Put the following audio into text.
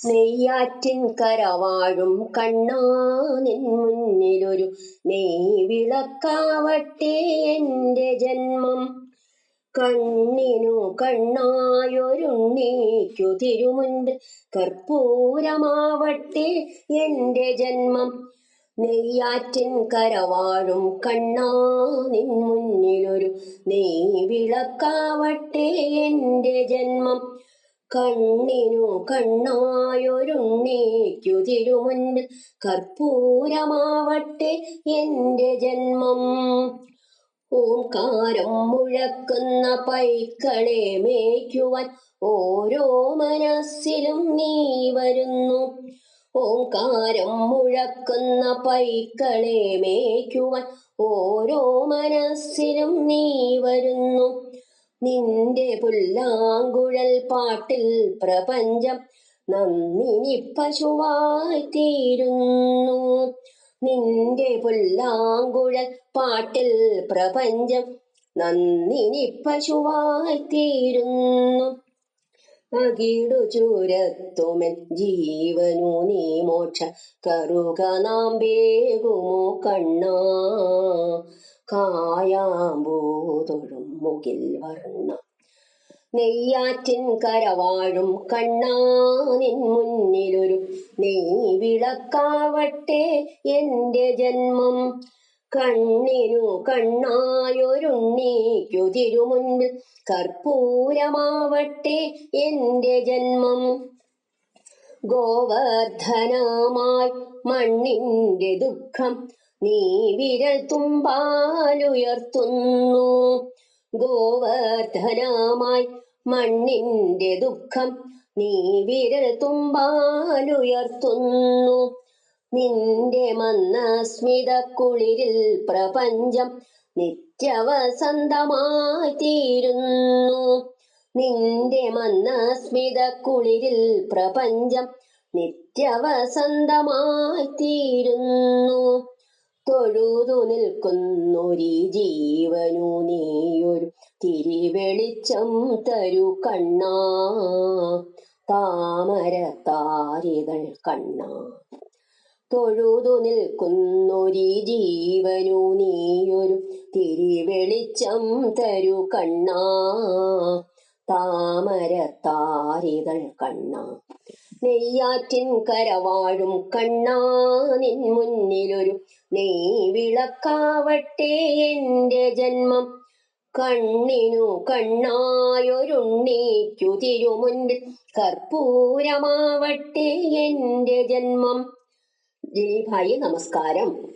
നെയ്യാറ്റിൻ കരവാഴും കണ്ണാ നിൻ മുന്നിലൊരു നെയ് വിളക്കാവട്ടെ എന്റെ ജന്മം. കണ്ണിനു കണ്ണായൊരുണ്ണീക്കു തിരുമുൻപിൽ കർപ്പൂരമാവട്ടെ എന്റെ ജന്മം. നെയ്യാറ്റിൻ കരവാഴും കണ്ണാ നിൻ മുന്നിലൊരു നെയ് വിളക്കാവട്ടെ എന്റെ ജന്മം. കണ്ണിനു കണ്ണായൊരുണ്ണീക്കു തിരുമുൻപിൽ കർപ്പൂരമാവട്ടെ എന്റെ ജന്മം. ഓംകാരം മുഴക്കുന്ന പൈക്കളെ മേയ്ക്കുവാൻ ഓരോ മനസ്സിലും നീ വരുന്നു. ഓംകാരം മുഴക്കുന്ന പൈക്കളെ മേയ്ക്കുവാൻ ഓരോ മനസ്സിലും നീ വരുന്നു. നിന്റെ പുല്ലാങ്കുഴൽ പാട്ടിൽ പ്രപഞ്ചം നന്ദിനി പശുവായി തീരുന്നു. നിന്റെ പുല്ലാങ്കുഴൽ പാട്ടിൽ പ്രപഞ്ചം നന്ദിനി പശുവായി തീരുന്നു. അകിടു ചുരത്തുമെൻ ജീവനു നീ മോക്ഷ കറുക നാം വേകുമോ കണ്ണാ. കായാമ്പൂതൊഴും മുകിൽ വർണ്ണ നെയ്യാറ്റിൻ കരവാഴും കണ്ണാ നിൻ മുന്നിലൊരു നെയ് വിളക്കാവട്ടെ എന്റെ ജന്മം. കണ്ണിനു കണ്ണായൊരുണ്ണീക്കു തിരുമുൻപിൽ കർപ്പൂരമാവട്ടെ എന്റെ ജന്മം. ഗോവർദ്ധനമായി മണ്ണിന്റെ ദുഃഖം നീ വിരൽ തുമ്പാലുയർത്തുന്നു. ഗോവർദ്ധനമായി മണ്ണിന്റെ ദുഃഖം നീ വിരൽ തുമ്പാലുയർത്തുന്നു. നിന്റെ മന്ദസ്മിത കുളിരിൽ പ്രപഞ്ചം നിത്യവസന്തമായി തീരുന്നു. നിന്റെ മന്ദസ്മിത കുളിരിൽ പ്രപഞ്ചം നിത്യവസന്തമായി തീരുന്നു. തൊഴുതു നിൽക്കുന്നൊരീ ജീവനു നീയൊരു തിരിവെളിച്ചം തരു കണ്ണാ. താമരത്താരികൾ കണ്ണാ. തൊഴുതു നിൽക്കുന്നൊരീ ജീവനു നീയൊരു തിരിവെളിച്ചം തരു കണ്ണാ. താമരത്താരികൾ കണ്ണാ. നെയ്യാറ്റിൻ കരവാഴും കണ്ണാ നിൻ മുന്നിലൊരു നെയ് വിളക്കാവട്ടെ എന്റെ ജന്മം. കണ്ണിനു കണ്ണായൊരുണ്ണീക്കു തിരുമുൻപിൽ കർപ്പൂരമാവട്ടെ എന്റെ ജന്മം. ദിലീപായി നമസ്കാരം.